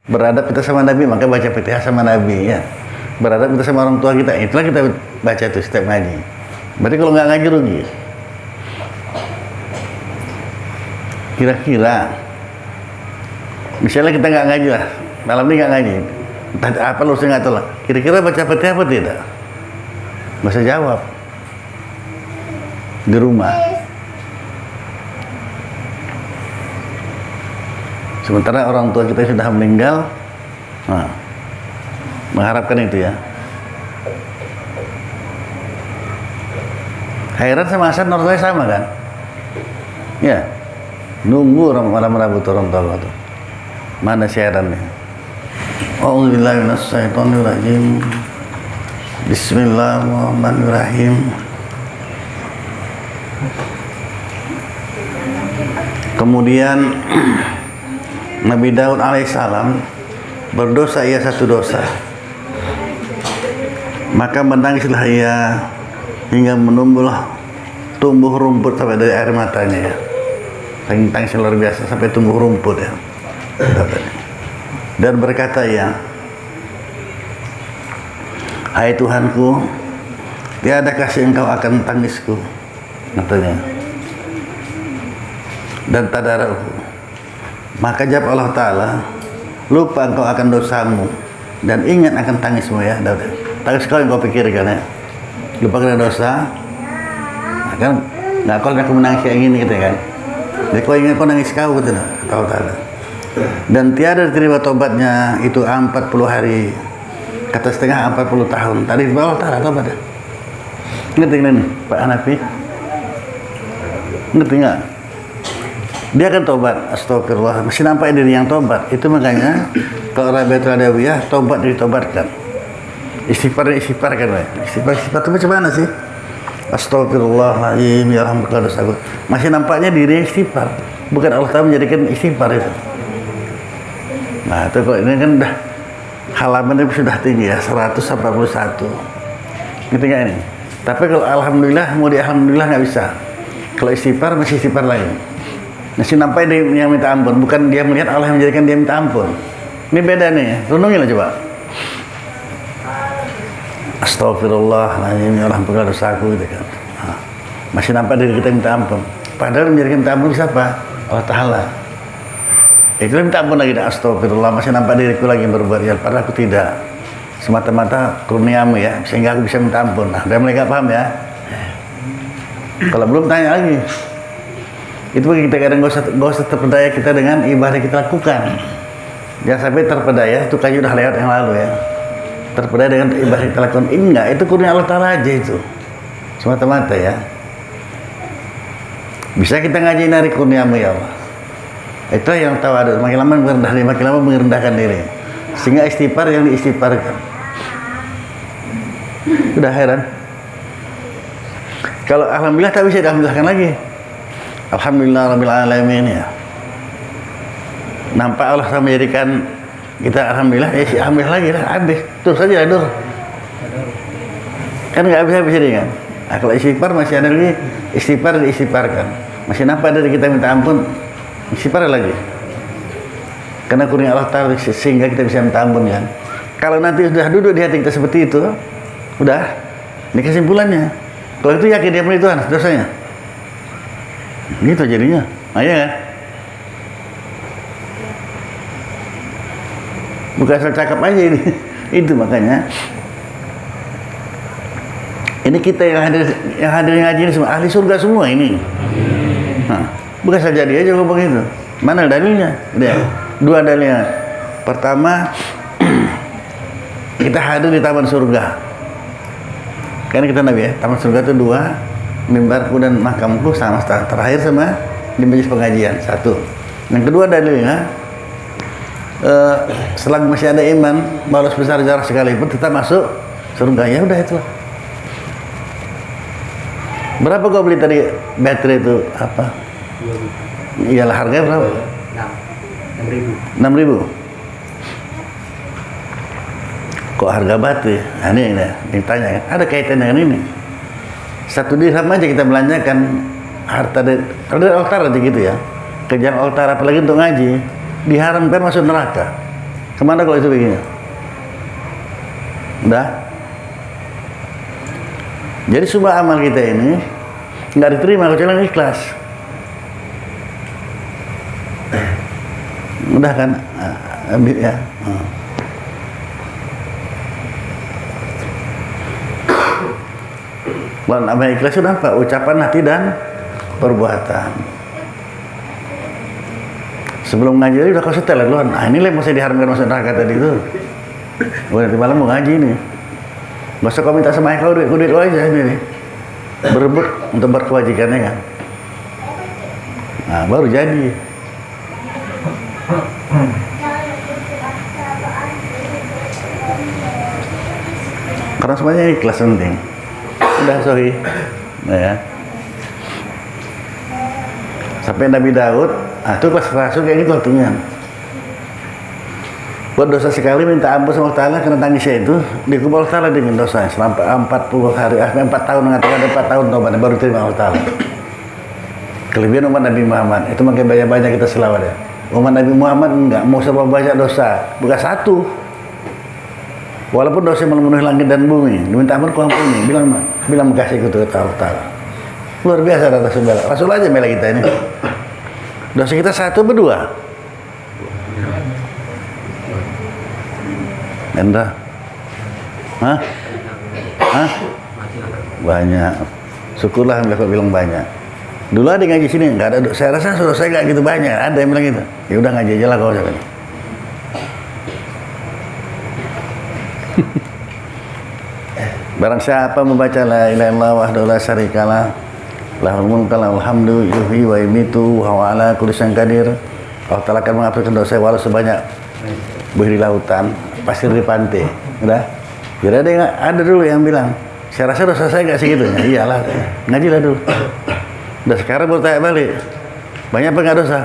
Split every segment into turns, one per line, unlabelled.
Beradab kita sama Nabi, maka baca Fatihah sama Nabi ya. Beradab kita sama orang tua kita, itulah kita baca itu setiap ngaji. Berarti kalau nggak ngaji rugi. Kira-kira misalnya kita nggak ngaji lah, malam ini nggak ngaji, apa lu nggak tahu lah. Kira-kira baca Fatihah apa tidak? Nggak usah jawab. Di rumah. Sementara orang tua kita sudah meninggal, nah, mengharapkan itu ya. Khairat sama Hasan orang tua sama kan? Ya, nunggu malam Rabu orang tua itu. Mana siarannya? A'udzubillahi minasyaitonirrajim. Bismillahirrahmanirrahim. Kemudian Nabi Daud alaihissalam berdosa ia satu dosa, maka menangislah ia hingga tumbuh rumput sampai dari air matanya ya. Tangis luar biasa sampai tumbuh rumput ya. Dan berkata ia, hai Tuhanku, tiada kasih engkau akan tangisku, katanya, dan tadarahku. Maka jawab Allah Ta'ala, lupa engkau akan dosamu dan ingat akan tangismu ya Daud. Tangis kau yang kau pikirkan ya, lupa kena dosa, nah, kan nggak kau aku menangis kayak gini gitu kan. Jadi kau ingat kau nangis kau gitu kata Allah Ta'ala. Dan tiada diterima tobatnya itu 40 hari, kata setengah 40 tahun. Tadi Allah Ta'ala tobat ya. Ngerti nih Pak Hanafi? Ngerti nggak? Dia akan tobat, astagfirullah, masih nampak diri yang tobat. Itu makanya kalau Rabi'atul Adawiyah tobat ditobatkan, istighfar kan istighfar itu macam mana sih? Astagfirullahaladzim, ya alhamdulillah dosaku. Masih nampaknya diri istighfar, bukan Allah Ta'ala menjadikan istighfar itu. Nah itu kok ini kan udah halamannya sudah tinggi ya, 141. Gitu nggak ini? Tapi kalau alhamdulillah mau di alhamdulillah nggak bisa. Kalau istighfar masih istighfar lain. Masih nampak dia yang minta ampun, bukan dia melihat Allah yang menjadikan dia minta ampun. Ini beda nih, renungin lah coba. Astagfirullahaladzim, ya alhamdulillah dosaku gitu kan. Nah, masih nampak diri kita minta ampun. Padahal menjadikan minta ampun siapa? Allah Ta'ala. Itu minta ampun lagi, astagfirullah, masih nampak diriku lagi yang berbuat ya, padahal aku tidak. Semata-mata kurniamu ya, sehingga aku bisa minta ampun. Nah, udah mereka paham ya. Kalau belum tanya lagi. Itu bagi kita kadang gak usah terpedaya kita dengan ibadah yang kita lakukan. Jangan sampai terpedaya, itu kayu udah lewat yang lalu ya. Terpedaya dengan ibadah yang kita lakukan. Enggak, itu kurnia Allah Ta'ala aja itu. Semata-mata ya. Bisa kita ngaji dari kurniamu ya Allah. Itulah yang tawadhu, makin lama merendah diri, makin lama merendahkan diri. Sehingga istighfar yang diistighfarkan. Udah heran. Kalau alhamdulillah tak bisa dialhamdulillahkan lagi. Alhamdulillah Rabbil Alamin ya. Nampak Allah telah menjadikan kita alhamdulillah, ya alhamdulillah lagi lah, habis. Terus saja adur. Kan nggak habis-habis ini kan. Nah, kalau istighfar masih ada lagi, istighfar diistighfarkan. Masih nampak dari kita minta ampun, istighfar lagi. Karena kurnia Allah Ta'ala sehingga kita bisa minta ampun kan. Kalau nanti sudah duduk di hati kita seperti itu, udah, ini kesimpulannya. Kalau itu yakin dia punya Tuhan, dosanya. Gitu jadinya, aja kan? Bukan asal cakap aja ini. Itu makanya ini kita yang hadir ngaji ini semua ahli surga semua ini. Nah, bukan saja dia aja ngomong itu. Mana dalilnya? Dia dua dalilnya. Pertama, kita hadir di taman surga. Kan kita Nabi ya, taman surga itu dua. Mimbarku dan makamku sama, terakhir sama di majelis pengajian, satu. Yang kedua dalilnya, selagi masih ada iman, balas besar jarak sekalipun kita masuk surga. Ya udah itulah. Berapa kau beli tadi baterai itu apa? Iyalah harganya berapa? 6.000. Kok harga baterai? Nah, ini ditanya, ada kaitan dengan ini. 1 dirham aja kita belanjakan harta dari altar aja gitu ya. Kejar altar apalagi untuk ngaji, diharamkan masuk neraka. Kemana kalau itu begini? Udah. Jadi semua amal kita ini nggak diterima kecuali yang ikhlas. Udah kan? Ambil ya. Dan amal ikhlas itu apa? Ucapan hati dan perbuatan. Sebelum ngaji tadi udah kau setel dulu. Nah inilah yang masih diharamkan masuk neraka tadi itu. Gue nanti malam mau ngaji nih. Gak usah kau minta sama kau duit lo aja ini nih. Berebut untuk berkewajibannya kan. Nah baru jadi. Karena semuanya ikhlas penting. Udah sohi. Nah ya. Sampai Nabi Daud, itu kelas rasul kayak gitu artinya. Buat dosa sekali minta ampun sama Allah Ta'ala karena tangisnya itu dihukum Allah Ta'ala dengan dosa selama 40 hari, 4 tahun mengatakan 4 tahun tobat baru terima Allah Ta'ala. Kelebihan umat Nabi Muhammad itu makin banyak-banyak kita selawat ya. Umat Nabi Muhammad enggak mau serba banyak dosa, bukan satu. Walaupun dosa memenuhi langit dan bumi, diminta ampun kau ampuni, bilang makasih ke Allah Ta'ala. Luar biasa kata saudara. Rasul aja bela kita ini. Dosa kita satu berdua. Entah. Hah? Banyak. Syukurlah mereka bilang banyak. Dulu ada ngaji sini nggak ada. Saya rasa saya nggak gitu banyak. Ada yang bilang gitu. Ya udah ngaji aja lah kau sekarang. Barang siapa membaca la ilaha illallah wahdahu la syarikalah lahul mulku lahul hamdu yuhyi wa yumiitu wa ala kulli syai'in qadir. Allah Ta'ala akan mengampuni dosa walau sebanyak buih di lautan, pasir di pantai. Udah. Jadi ada dulu yang bilang, saya rasa dosa saya enggak segitu. Ya, iyalah. Ngajilah dulu. Udah sekarang baru tanya balik. Banyak apa enggak dosa?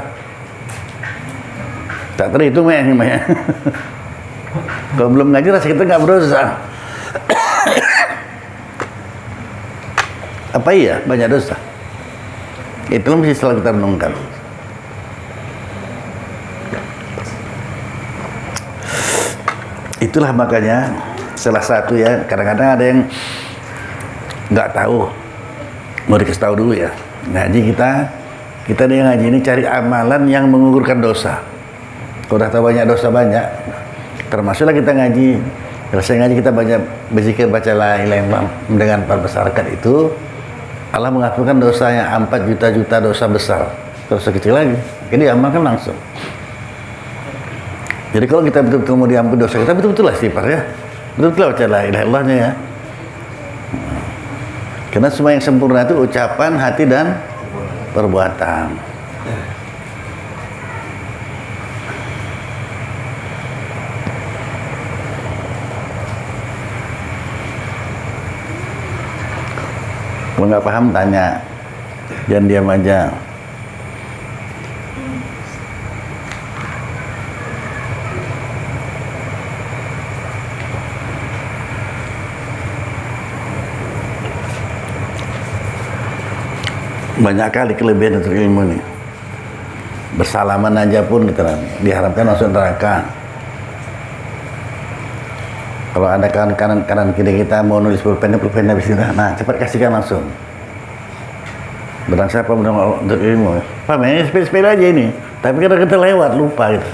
Tak terhitung ya ini banyak. Kalau belum ngaji rasa kita enggak berdosa. Apa iya banyak dosa? Itulah mesti selalu kita renungkan. Itulah makanya salah satu ya, kadang-kadang ada yang nggak tahu, mau dikasih tahu dulu ya. Ngaji kita nih ngaji ini cari amalan yang mengugurkan dosa. Kalau udah tahu banyak dosa banyak, termasuklah kita ngaji. Selesai ngaji kita banyak berzikir, baca la ilaha illallah, dengan membesarkan itu. Allah mengampuni dosa yang 4 juta dosa besar, dosa kecil lagi, jadi diamalkan langsung. Jadi kalau kita betul-betul mau diampuni dosa kita, betul-betul lah istighfar ya, betul-betul baca la ilaha illallahnya ya. Karena semua yang sempurna itu ucapan, hati dan perbuatan. Kalau nggak paham tanya, jangan diam aja. Banyak kali kelebihan untuk ilmu nih. Bersalaman aja pun kita diharapkan masuk neraka. Kalau ada kanan kiri kita mau nulis pulpen habis itu, nah cepat kasihkan langsung. Barang siapa untuk ilmu, paham ya? Sepeda aja ini. Tapi kadang kita lewat lupa gitu.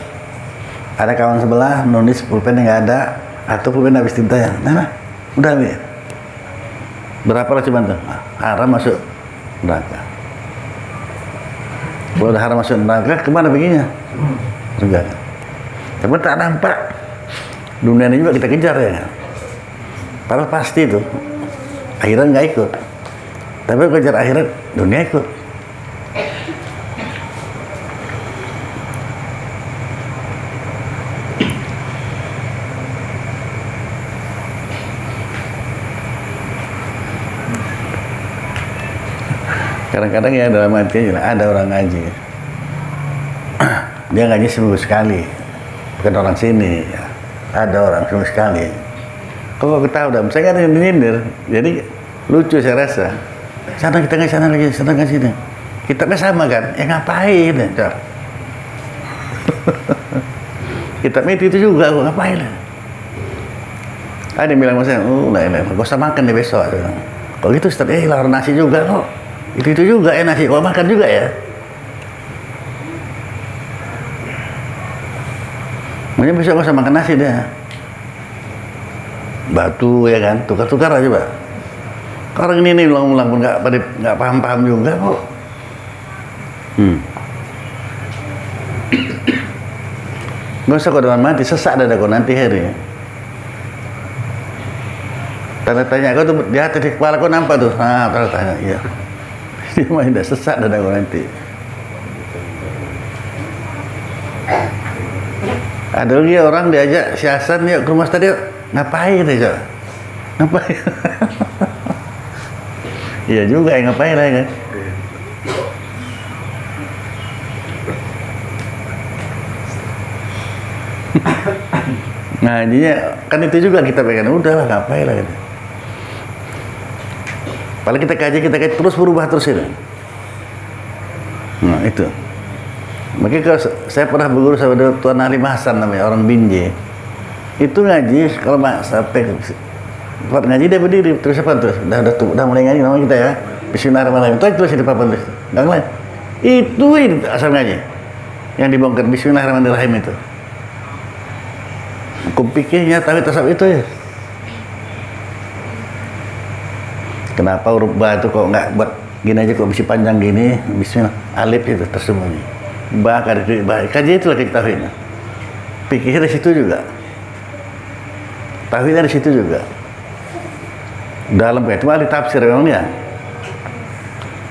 Ada kawan sebelah nulis pulpen yang nggak ada atau pulpen habis tinta ya. Nah, udah nih. Berapa lah cuman tuh? Haram masuk neraka. Kalau udah haram masuk neraka, kemana begini? Surga. Tapi tak nampak. Dunia ini juga kita kejar ya. Padahal pasti itu. Akhirat nggak ikut. Tapi kejar akhirat, dunia ikut. Kadang-kadang ya dalam hatinya ada orang ngaji. Dia ngaji seminggu sekali. Bukan orang sini ya. Ada orang seminggu sekali. Kok aku tahu dah, saya kan nyindir. Jadi lucu saya rasa. Sana kita nggak sana lagi, sana nggak sini. Kitabnya sama kan? Ya ngapain ya? kitab itu juga, kok ngapain lah. Ada yang bilang sama saya, gak usah makan deh besok. Kok gitu Ustaz, lahar nasi juga kok. Itu juga ya nasi, kok makan juga ya. Makanya besok gak usah makan nasi deh. Batu ya kan, tukar-tukar aja Pak. Orang ini ulang-ulang pun nggak paham-paham juga kok. Gak usah kau dengan mati, sesak dah kau nanti hari. Tanya kau tuh di hati di kepala kau nampak tuh. Tanya, iya. Dia mah tidak sesak dah kau nanti. Ada lagi orang diajak si Hasan yuk ke rumah tadi, ngapain aja? Ngapain? Iya juga, ngapain lah kan? Nah, jadinya kan itu juga kita pengen udahlah ngapain lah gitu. Paling kita kaji terus berubah terus ini. Nah itu. Makanya kalau saya pernah berguru sama Tuan Halim Hasan namanya, orang Binjai. Itu ngaji kalau sampai buat ngaji dia berdiri terus apa terus udah mulai ngaji nama kita ya. Bismillahirrahmanirrahim. Itu terus di papan terus. Enggak lain. Itu asal ngaji. Yang dibongkar Bismillahirrahmanirrahim itu. Aku pikirnya tapi tasawuf itu ya. Kenapa huruf ba itu kok nggak buat gini aja kok mesti panjang gini? Bismillah. Alif itu tersembunyi. Ba kali ba. Kaji itu lagi tauhidnya. Pikirnya dari situ juga. Tauhidnya dari situ juga. Dalam kayak cuma ada tafsir memang ya.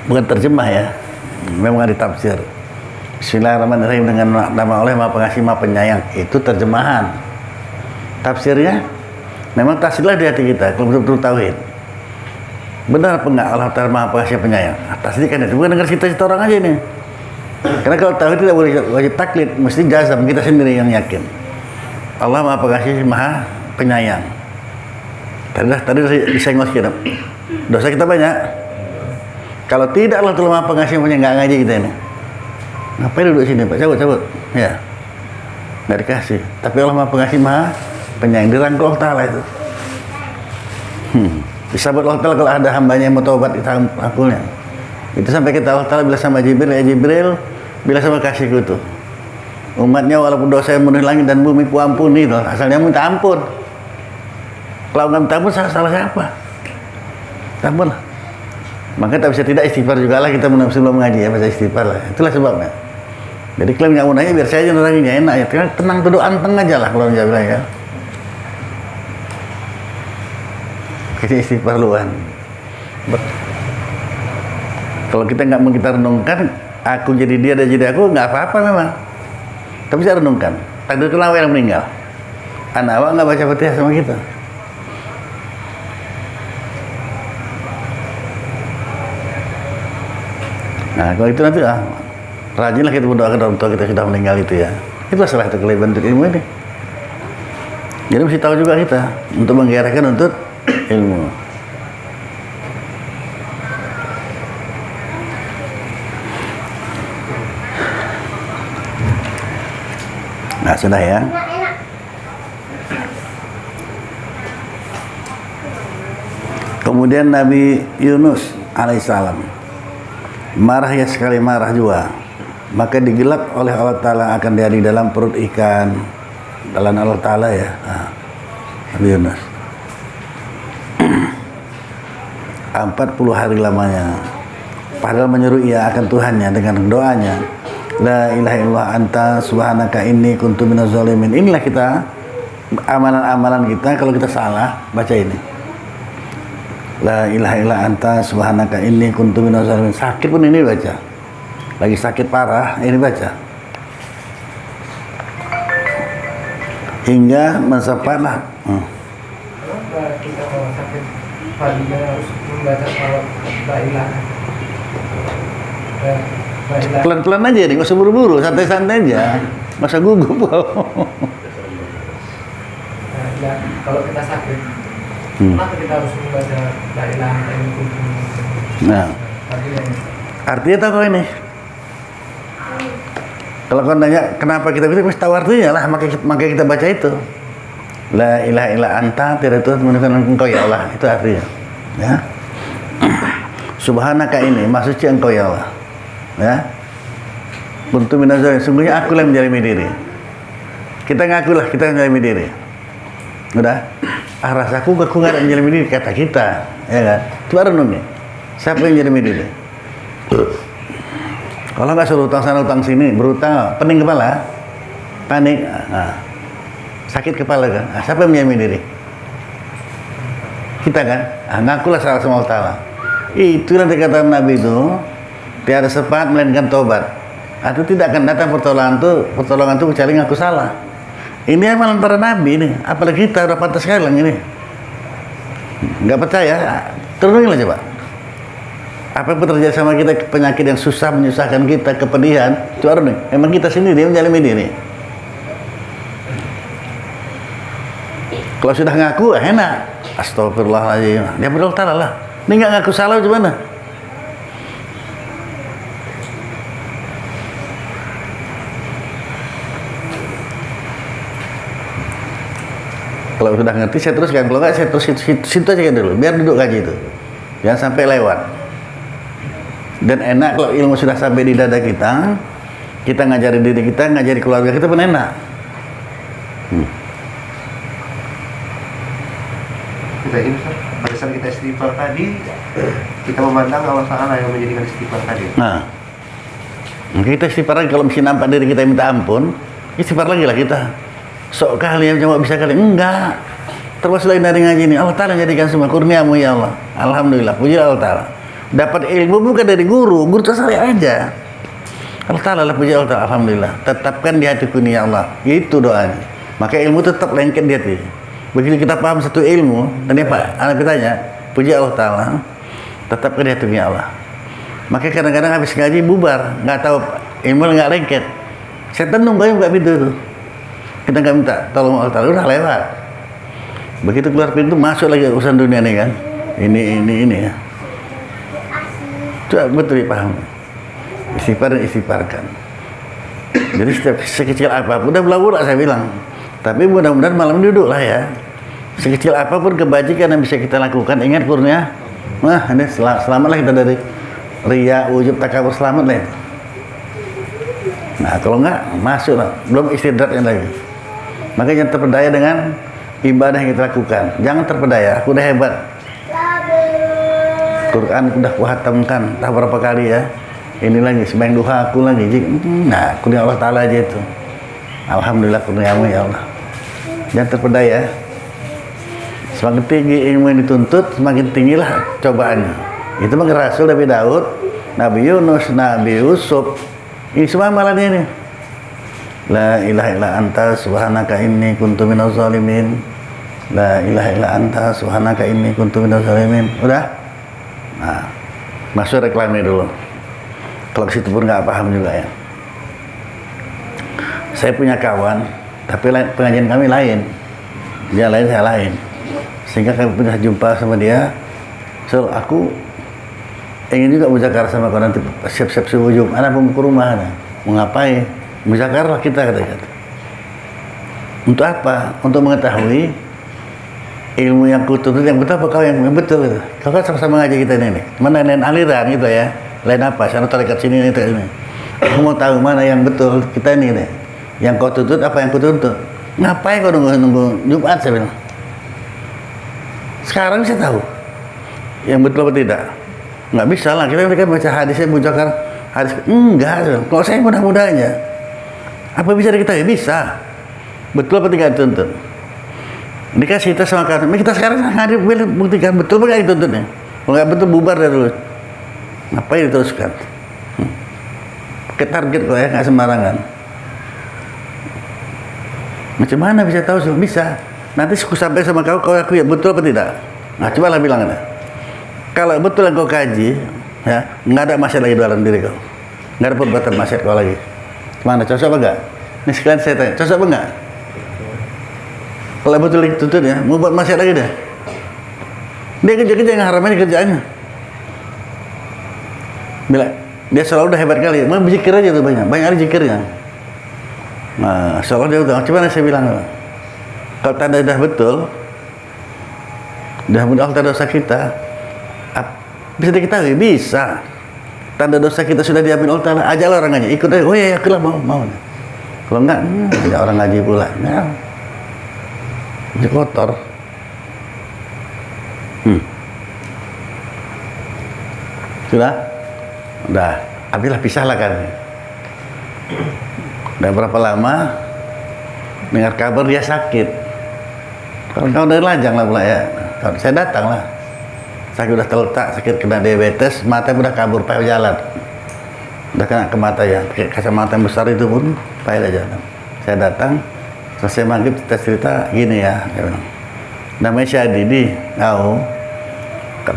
Bukan terjemah ya. Memang ada tafsir. Bismillahirrahmanirrahim dengan nama Allah Maha Pengasih Maha Penyayang. Itu terjemahan. Tafsirnya memang tasdilah di hati kita kalau betul-betul tauhid. Benar apa enggak Allah Ta'ala Maha Pengasih Penyayang? Tasdik kan itu bukan dengar cerita-cerita orang aja nih. Karena kalau tauhid tidak boleh wajib taklid, mesti jazam kita sendiri yang yakin. Allah Maha Pengasih Maha Penyayang. Tadi disenggol kita. Dosa kita banyak. Kalau tidak Allah Ta'ala Maha Pengasih Penyayang, nggak ngaji kita ini. Ngapain duduk sini Pak? Cabut. Ya. Nggak dikasih. Tapi Allah Maha Pengasih Maha Penyayang, dirangkul Allah Ta'ala itu. Disabut Allah Ta'ala kalau ada hambanya yang mau taubat ditangkulnya. Itu sampai kita Allah Ta'ala bila sama Jibril, ya Jibril, bila sama kasihku itu. Umatnya walaupun dosa yang memenuhi langit dan bumi ku ampuni, asalnya minta ampun. Kalau nggak minta ampun, salah siapa? Ampun lah. Maka tak bisa tidak istighfar juga lah kita sebelum mengaji ya, bisa istighfar lah. Itulah sebabnya. Jadi klaim nggak mau nanya biar saya aja orangnya enak ya. Tenang duduk anteng aja lah kalau dia bilang ya. Kita istighfar luan. Kalau kita nggak mau kita renungkan, aku jadi dia dan jadi aku nggak apa-apa memang. Tapi saya renungkan. Takdir kenapa yang meninggal? Anak awak nggak baca Fatihah sama kita. Nah kalau itu nanti rajinlah kita berdoakan orang tua kita sudah meninggal itu ya. Itu salah satu kelebihan untuk ilmu ini. Jadi mesti tahu juga kita untuk menggairahkan untuk ilmu. Nah sudah ya. Kemudian Nabi Yunus alaihissalam marah ya sekali marah juga. Maka digelap oleh Allah Ta'ala akan dia di dalam perut ikan. Dalam Allah Ta'ala ya. Nabi Yunus 40 hari lamanya. Padahal menyeru ia akan Tuhannya dengan doanya. La ilaha illallah anta subhanaka inni kuntu minaz zalimin. Inilah kita amalan-amalan kita kalau kita salah baca ini. La ilaha illallah anta subhanaka inni kuntu minaz zalimin. Sakit pun ini baca. Lagi sakit parah ini baca. Hingga mensampailah.
Kita kalau sakit pagi harus membaca salawat la ilaha.
Pelan-pelan aja nih, nggak usah buru-buru, santai-santai aja, masa gugup.
Kalau kita sakit, kenapa kita harus membaca la ilaha illallah?
Nah, artinya tahu ini. Kalau kau nanya kenapa kita bisa, mesti tahu artinya lah, maka kita baca itu. La ilaha illa anta, tiada Tuhan melainkan engkau ya Allah, itu artinya. Ya. Subhanaka ini maksudnya engkau ya Allah. Ya. Kuntu minaz-zalimin, sungguhnya aku yang menjalimi diri. Kita ngakulah kita menjalimi diri. Udah. Rasaku aku nggak ada menjalimi diri, kata kita, ya kan? Coba renungi. Siapa yang menjalimi diri? Kalau nggak suruh utang sana utang sini, berutang, pening kepala, panik, sakit kepala kan? Siapa yang menjalimi diri? Kita kan? Ngakulah salah sama Allah Ta'ala. Itu nanti kata Nabi itu, tiada sepat melainkan tobat. Atau tidak akan datang pertolongan itu kecuali ngaku salah. Ini amalan para Nabi ini, apalagi kita udah pantas sekarang ini. Nggak percaya? Teruninlah coba. Apa yang terjadi sama kita, penyakit yang susah menyusahkan kita, kepedihan, coba nih, emang kita sendiri yang menjalimi diri. Kalau sudah ngaku enak, astagfirullahaladzim, dia berdoa lah. Ini nggak ngaku salah gimana? Kalau sudah ngerti saya teruskan, kalau nggak saya terus situ aja dulu, biar duduk kaji itu, jangan sampai lewat. Dan enak kalau ilmu sudah sampai di dada kita ngajari diri kita, ngajari keluarga kita pun enak.
Kita ini pada saat kita istighfar tadi, kita memandang Allah Ta'ala yang menjadikan istighfar tadi.
Nah, kita istighfar lagi, kalau mesti nampak diri kita minta ampun, istighfar lagi lah kita. Sok kali yang cuma bisa kali, enggak. Termasuk lain dari ngaji ini, Allah Ta'ala jadikan semua kurniamu ya Allah. Alhamdulillah, puji Allah Ta'ala. Dapat ilmu bukan dari guru tersari aja. Allah Ta'ala lah, puji Allah Ta'ala, alhamdulillah. Tetapkan di hatiku ini ya Allah. Itu doanya. Maka ilmu tetap lengket di hati. Begitu kita paham satu ilmu, dan ya Pak, anak bertanya, puji Allah Ta'ala, tetapkan di hatiku ya Allah. Maka kadang-kadang habis ngaji bubar, nggak tahu ilmu nggak lengket. Saya tenung kayu nggak pintu itu. Kita nggak minta tolong Allah Ta'ala, udah lewat. Begitu keluar pintu, masuk lagi urusan dunia ini kan. Ini ya. Coba betul dipaham. Istighfar dan istighfarkan. Jadi setiap sekecil apapun, udah belau-belau saya bilang. Tapi mudah-mudahan malam duduk lah ya. Sekecil apapun kebajikan yang bisa kita lakukan, ingat kurnia. Nah, ini selamatlah kita dari riya, ujub, takabur, selamatlah itu. Nah, kalau enggak, masuk lah. Belum istidratnya lagi. Makanya terpedaya dengan ibadah yang kita lakukan. Jangan terpedaya, aku udah hebat. Quran udah kuhatamkan, tak berapa kali ya. Ini lagi, sembahyang duha aku lagi. Nah, kurnia Allah Ta'ala aja itu. Alhamdulillah kurniamu ya Allah. Jangan terpedaya. Semakin tinggi ilmu yang dituntut, semakin tinggilah cobaannya. Itu mah Rasul Nabi Daud, Nabi Yunus, Nabi Yusuf. Ini semua amalan ini. La ilaha illa anta subhanaka inni kuntu minaz zalimin. La ilaha illa anta subhanaka inni kuntu minaz zalimin. Udah? Nah, masuk reklamnya dulu. Kalau ke situ pun nggak paham juga ya. Saya punya kawan, tapi pengajian kami lain. Dia lain, saya lain. Sehingga kami pernah jumpa sama dia. So, aku ingin juga muzakarah sama kau nanti siap-siap subuh Jumat. Anak mau ke rumah, mau ngapain? Muzakarah kita kata-kata. Untuk apa? Untuk mengetahui ilmu yang kutuntut yang betul apa kau yang betul gitu. Kau kan sama-sama ngaji kita ini. Mana lain aliran gitu ya. Lain apa? Sana tarekat sini ini. Aku mau tahu mana yang betul kita ini deh. Yang kau tuntut apa yang kutuntut? Ngapain kau nunggu Jumat saya bilang. Sekarang saya tahu yang betul apa tidak. Nggak bisa lah, kita kan baca hadisnya muzakarah hadis. Enggak, kalau saya mudah-mudahnya apa bisa diketahui? Bisa. Betul apa tidak dituntut? Dikasih kita sama kita sekarang hadir buktikan betul apa nggak dituntutnya. Kalau nggak betul bubar dari dulu. Ngapain diteruskan? Pakai target kok ya, nggak sembarangan. Macam mana bisa tahu? Bisa. Nanti aku sampai sama kau aku ya betul apa tidak? Nah, cobalah bilang ada. Kalau betul yang kau kaji, ya nggak ada maksiat lagi dalam diri kau, nggak ada perbuatan maksiat kau lagi. Mana cocok apa enggak? Ini sekalian saya tanya, cocok apa enggak? Kalau betul dituntut ya, mau buat maksiat lagi dah. Dia kerja-kerja yang haram ini kerjaannya. Bila dia selalu udah hebat kali, mau berzikir aja tuh banyak hari zikirnya. Nah, seolah dia udah, cuman saya bilang, kalau tanda dah betul, dah mudah tanda dosa kita, bisa diketahui, bisa. Tanda dosa kita sudah diambil Allah Ta'ala, ajalah orang ngaji, ikut aja, oh iya, aku lah mau. Kalau enggak, ada orang ngaji pula, jadi kotor. Sudah? Udah, habislah pisahlah kan. Udah berapa lama dengar kabar dia sakit. Kawan-kawan dari Lajang lah pula ya. Saya datang lah. Sakit udah terletak, sakit kena diabetes, mata udah kabur, payah jalan. Udah kena ke mata ya, pakai kacamata yang besar itu pun payah jalan. Saya datang, selesai maghrib kita cerita gini ya, dia bilang, namanya Syadidi, kau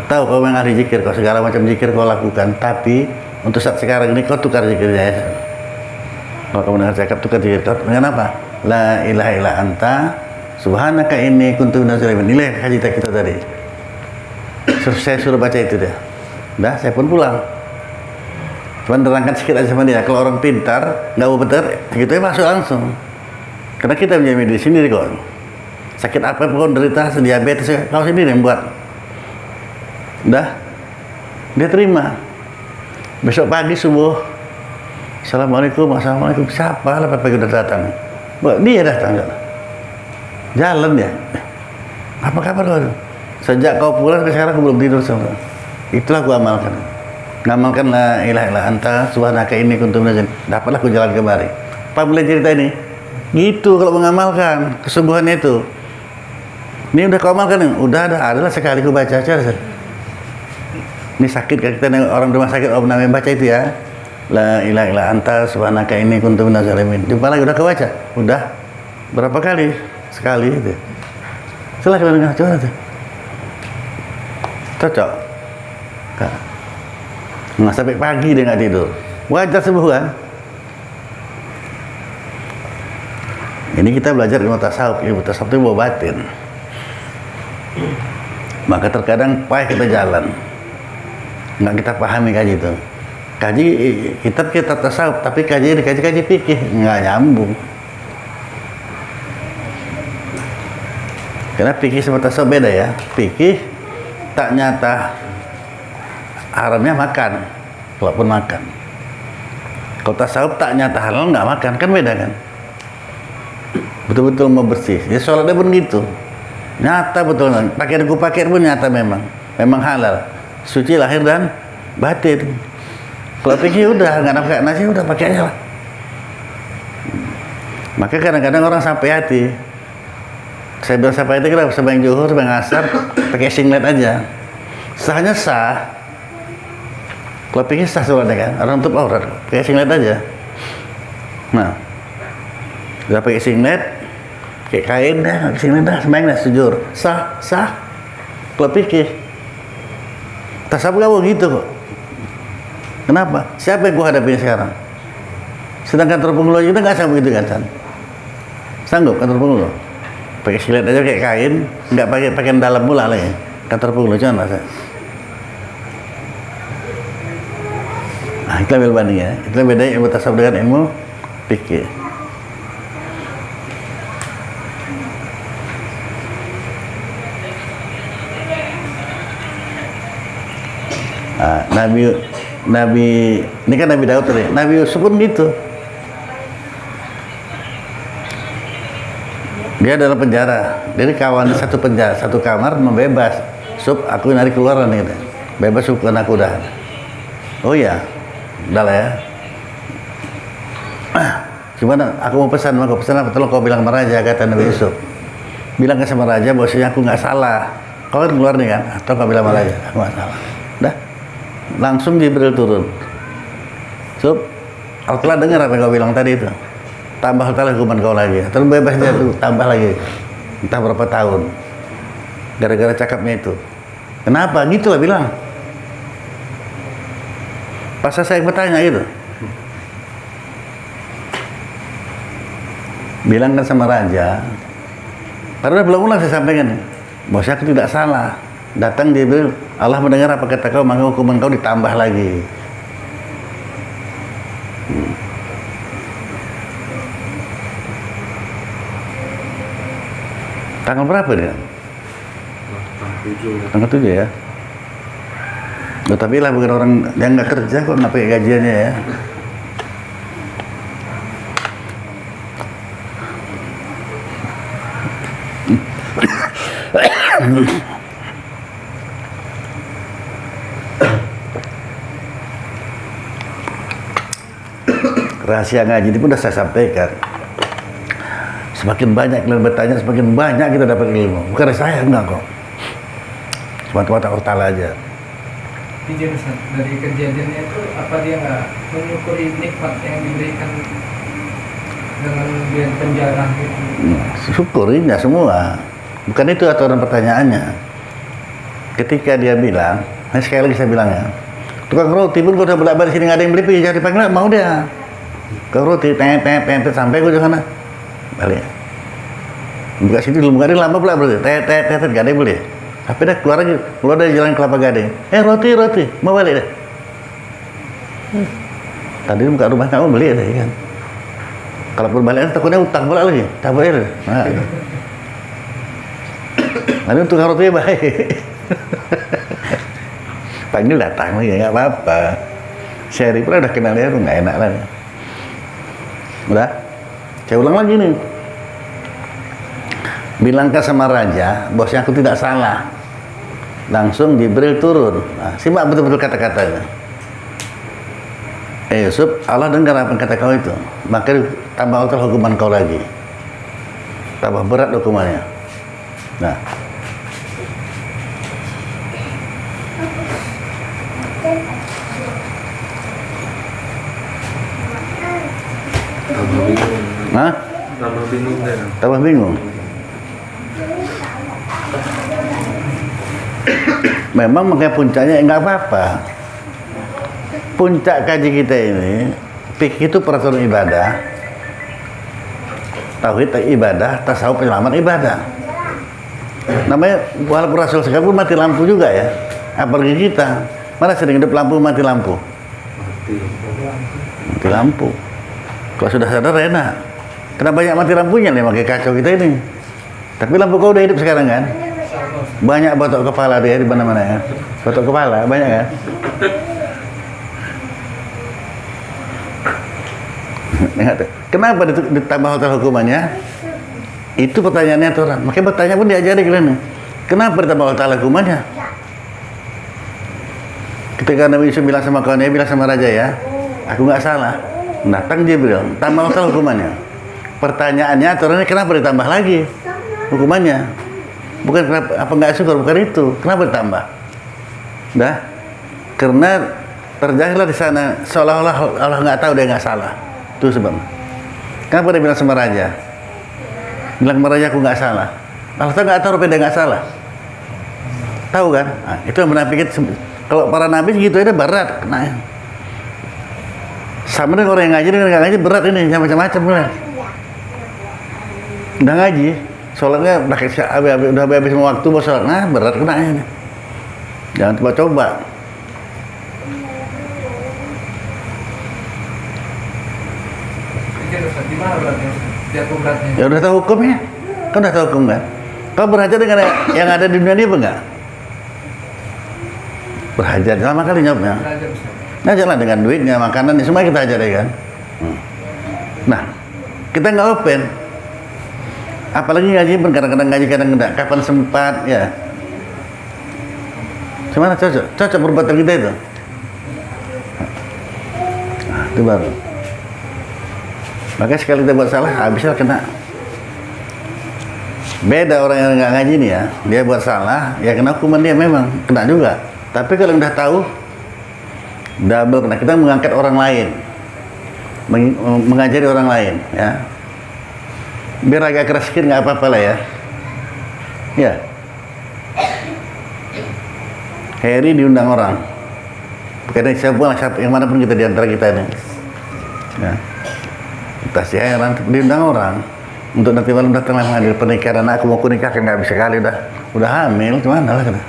tahu kau yang ahli zikir, kau segala macam zikir kau lakukan, tapi untuk saat sekarang ini kau tukar zikirnya ya. Kalau kamu dengar cakap tukar zikir, kau dengan apa? La ilaha illa anta subhanaka inni kuntu minaz zalimin. Nilai haji kita tadi. Saya suruh baca itu dia. Dah, saya pun pulang. Cuman terangkan sedikit aja sama dia. Kalau orang pintar, nggak mau betul, gitu ya masuk langsung. Karena kita menjadi diri sendiri kok. Sakit apa pun derita, diabetes, kau sendiri yang buat. Dah, dia terima. Besok pagi subuh, assalamualaikum, siapa lah pagi udah datang. Dia datang. Jalan ya. Apa kabar kau? Sejak kau pulang ke sekarang aku belum tidur sama. Itulah aku amalkan. Ngamalkan la ilaha illa anta subhanaka inni kuntu minaz zalimin. Dapatlah aku jalan kembali. Apa boleh cerita ini? Gitu kalau mengamalkan kesembuhannya itu. Ini udah kau amalkan nih? Udah adalah sekali aku baca aja. Ini sakit kan kita orang rumah sakit namanya baca itu ya. La ilaha illa anta subhanaka inni kuntu minaz zalimin. Jumpa lagi udah kau baca? Udah. Berapa kali? Sekali itu. Silahkan dengar coba tuh. Cocok? Enggak. Nggak sampai pagi dia nggak tidur. Wajar sembuh kan? Ini kita belajar ilmu tasawuf. Ilmu tasawuf itu bawa batin. Maka terkadang payah kita jalan. Nggak kita pahami kaji itu. Kaji kitab tasawuf, tapi kaji fikih nggak nyambung. Karena fikih sama tasawuf beda ya. Fikih tak nyata haramnya makan, walaupun makan. Kalau tasawuf tak nyata halal nggak makan, kan beda kan? Betul-betul mau bersih. Ya sholatnya pun gitu, nyata betul. Pakaian ku pakai pun nyata memang halal, suci lahir dan batin. Kalau fikih udah nggak nafkah nasi udah pakai aja lah. Maka kadang-kadang orang sampai hati. Saya bilang sampai hati kenapa? Sembahyang zuhur, sembahyang asar, pakai singlet aja. Sahnya sah. Kalau pikir sah sholatnya kan, orang tutup aurat, pakai singlet aja. Nah, udah pakai singlet, pakai kain dah, pakai singlet dah, sembahyang dah, sujud, sah. Kalau pikir, tasawuf kamu gitu kok. Kenapa? Siapa yang gua hadapi sekarang? Sedangkan kantor pengelola kita nggak sanggup gitu kan? Sanggup kantor pengelola? Pakai singlet aja, pakai kain, nggak pakai pakaian dalam mula lah ya. Kantor pengelola jangan rasa. Nah, itulah beda banding ya. Itulah bedanya ilmu tasawuf dengan ilmu fikih. Nah, Nabi ini kan Nabi Daud tadi. Nabi Yusuf pun gitu. Dia dalam penjara. Jadi kawan satu penjara, satu kamar membebas. Sup, aku narik keluaran gitu. Bebas bukan aku udah. Oh iya. Udah lah ya. Gimana? Aku mau pesan apa? Tolong kau bilang sama raja, kata Nabi Yusuf. Bilang ke sama raja, bahwasanya aku nggak salah. Kau kan keluar nih kan? Atau kau bilang sama raja, aku nggak salah. Dah. Langsung Jibril turun. Sup, Allah dengar apa yang kau bilang tadi itu. Tambah hukuman kau lagi. Terus bebas dia tuh, tambah lagi. Entah berapa tahun. Gara-gara cakapnya itu. Kenapa? Gitu lah bilang. Pas saya bertanya gitu, bilang kan sama raja, karena belum ulang saya sampaikan, bahwa aku tidak salah. Datang Jibril, Allah mendengar apa kata kau, maka hukuman kau ditambah lagi. Tanggal berapa dia?
Tanggal 7 ya.
Tanggal 7 ya. Oh, tapi lah bukan orang yang nggak kerja kok nggak pakai gajiannya ya. Rahasia ngaji ini pun sudah saya sampaikan. Semakin banyak kalian bertanya, semakin banyak kita dapat ilmu. Bukan dari saya, enggak kok. Cuma Tuhan Allah Ta'ala aja.
Izin Ustaz, dari kejadiannya itu apa dia nggak menyukuri nikmat yang diberikan dengan dia penjara gitu?
Syukurinya semua. Bukan itu aturan pertanyaannya. Ketika dia bilang, nah sekali lagi saya bilang ya, tukang roti pun kalau udah bolak-balik sini nggak ada yang beli, jangan dipanggil, mau dia. Tukang roti, sampai gue di sana. Balik. Buka situ dulu, buka lama pula berarti. Gak ada yang beli. Tapi dah keluar dari jalan Kelapa Gading. Roti, mau balik dah. Tadi buka rumah kamu beli dah kan. Kalau pun balik takutnya utang pula lagi, tak boleh. Nah. Nanti tukang roti baik. Panggil datang lagi, nggak apa-apa. Seri pula udah kenal dia tuh nggak enak lah. Udah, saya ulang lagi nih. Bilangkan sama raja, bosnya aku tidak salah. Langsung Jibril turun. Nah, simak betul-betul kata-katanya. Yusuf, Allah dengar apa kata kau itu. Maka tambah hukuman kau lagi. Tambah berat hukumannya. Nah.
Tambah bingung.
Hah?
Tambah bingung deh.
Tambah bingung. Memang makanya puncaknya nggak apa-apa. Puncak kaji kita ini, fikih itu peraturan ibadah, tauhid ibadah, tasawuf penyelamat ibadah. Namanya walaupun Rasul sekalipun mati lampu juga ya. Apalagi kita, mana sering hidup lampu mati lampu. Mati lampu. Kalau sudah sadar enak. Kenapa banyak mati lampunya nih pakai kacau kita ini. Tapi lampu kau udah hidup sekarang kan? Banyak botok kepala dia di mana-mana ya. Botok kepala banyak kan? Kenapa ditambah hotel hukumannya? Itu pertanyaannya aturan. Makanya bertanya pun diajari kalian. Kenapa ditambah hotel hukumannya? Ketika Nabi Yusuf bilang sama kawannya, bilang sama raja ya, aku nggak salah. Datang Jibril, tambah hotel hukumannya. Pertanyaannya aturannya kenapa ditambah lagi hukumannya? Bukan kenapa apa nggak syukur, bukan itu. Kenapa ditambah? Dah, karena terjadilah di sana seolah-olah Allah nggak tahu dia nggak salah. Itu sebab. Kenapa dia bilang sama raja? Bilang sama raja aku nggak salah. Allah nggak tahu dia nggak salah. Tahu kan? Nah, itu yang menafik. Kalau para nabi gitu aja berat. Nah, sama dengan orang yang ngaji dengan nggak ngaji berat ini, macam-macam kan. Udah ngaji, sholatnya udah habis semua waktu mau sholat, nah berat kenanya. Jangan coba-coba.
Gimana beratnya? Jatuh beratnya?
Ya udah tahu hukumnya, kau udah tahu hukum kan? Kau berhajar dengan yang ada di dunia ini apa enggak? Berhajar, lama kali jawabnya. Nah jalan dengan duitnya, makanannya, semua kita ajar ya kan. Nah, kita nggak open. Apalagi ngaji pun kadang-kadang ngaji, kadang-kadang kapan sempat ya. Gimana cocok perbuatan kita itu. Nah, itu baru. Maka sekali kita buat salah, habisnya kena. Beda orang yang nggak ngaji nih ya, dia buat salah, ya kena hukuman dia memang kena juga. Tapi kalau udah tahu, double kena. Kita mengangkat orang lain, mengajari orang lain, ya. Biar agak keras sedikit nggak apa-apa lah ya. Ya. Heri diundang orang. Bukan siapa yang manapun kita di antara kita ini. Ya. Kita sih heran diundang orang untuk nanti malam datang menghadiri pernikahan anak, aku mau nikahkan nggak bisa kali udah hamil, gimana lah kena.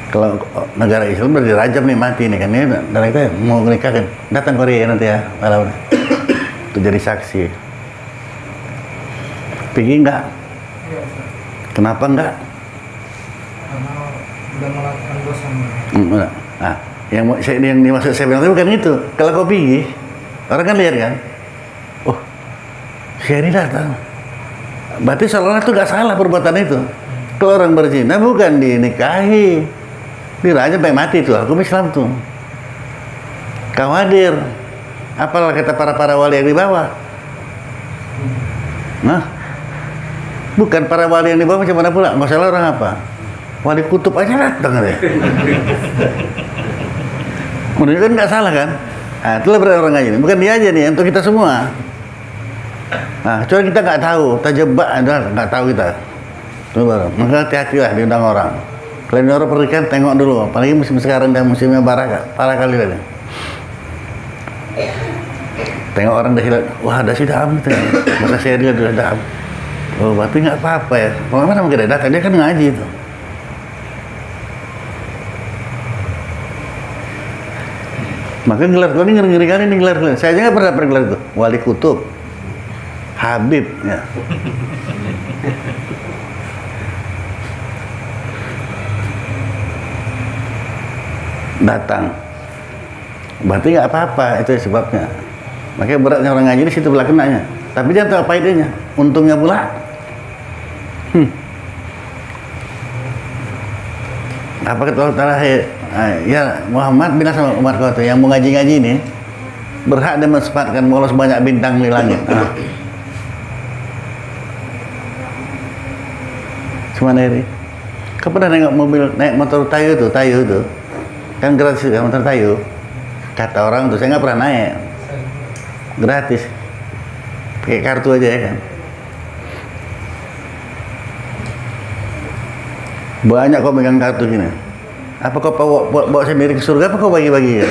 Kalau negara Islam berarti rajam nih mati nih kan ini dan kita mau nikahkan datang Korea nanti ya malam itu jadi saksi. Pergi enggak
Iya Ustaz.
Kenapa enggak?
Karena udah melakukan dosa.
Enggak. Nah, yang dimaksud saya bilang itu bukan itu. Kalau kau pergi, orang kan lihat kan, oh, si ini datang. Berarti seolah-olah itu nggak salah perbuatan itu. Kalau orang berzina bukan dinikahi, dirajam sampai mati itu. Hukum Islam tuh. Kau hadir, apalah kata para wali yang di bawah. Nah, bukan para wali yang di bawah macam mana pula? Masalah orang apa? Wali kutub aja datang deh. Menurut kan nggak salah kan? Nah, itulah berarti orang ini. Bukan dia aja nih, untuk kita semua. Nah, kecuali kita nggak tahu, terjebak adalah nggak tahu kita. Itu baru. Maka hati-hatilah diundang orang. Kalian orang pernikahan tengok dulu, apalagi musim sekarang dan musimnya parah kali tadi. Tengok orang dah hilang, wah ada si Daam itu. Maka saya dia adalah Daam. Oh, berarti nggak apa-apa ya. Bagaimana mungkin dia datang? Dia kan ngaji itu. Maka gelar kau ini ngeri-ngeri kali ini gelar. Saya aja nggak pernah dapat gelar itu. Wali kutub, Habib, ya. Datang. Berarti nggak apa-apa, itu sebabnya. Makanya beratnya orang ngaji di situ belah kenanya. Tapi dia tahu apa idenya. Untungnya pula. Apa kata Allah Ta'ala, ya Muhammad bilang sama umat kau tuh yang mau ngaji-ngaji ini berhak dia mensematkan Allah sebanyak bintang di langit. Cuman ini, kau pernah naik motor Tayo itu kan gratis kan motor Tayo. Kata orang tuh saya nggak pernah naik, gratis, pakai kartu aja ya kan. Banyak kau megang kartu gini. Apa kau bawa sendiri ke surga? Apa kau bagi-bagi ya?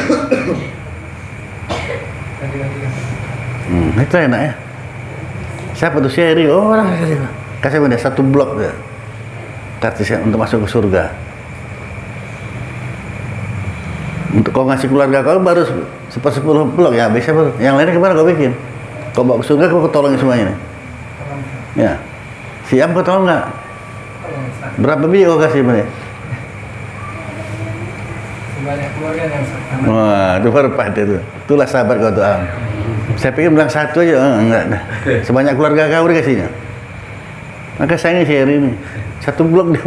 Itu enak ya. Siapa tuh Syahri? Oh orang kasih benda satu blok ya. Kartisnya untuk masuk ke surga. Untuk kau ngasih keluarga kau baru 10 blok ya bisa baru. Yang lainnya kemana kau bikin? Kau bawa ke surga kau tolongin semuanya nih. Ya. Siap kau tolong nggak? Berapa biji kau kasih benda?
Banyak keluarganya Ustaz.
Wah, itu baru pada itu. Itulah sahabat kau tuh. Saya pikir bilang satu aja, enggak. Sebanyak keluarga kau dikasihnya. Maka saya ini share ini. Satu blok dia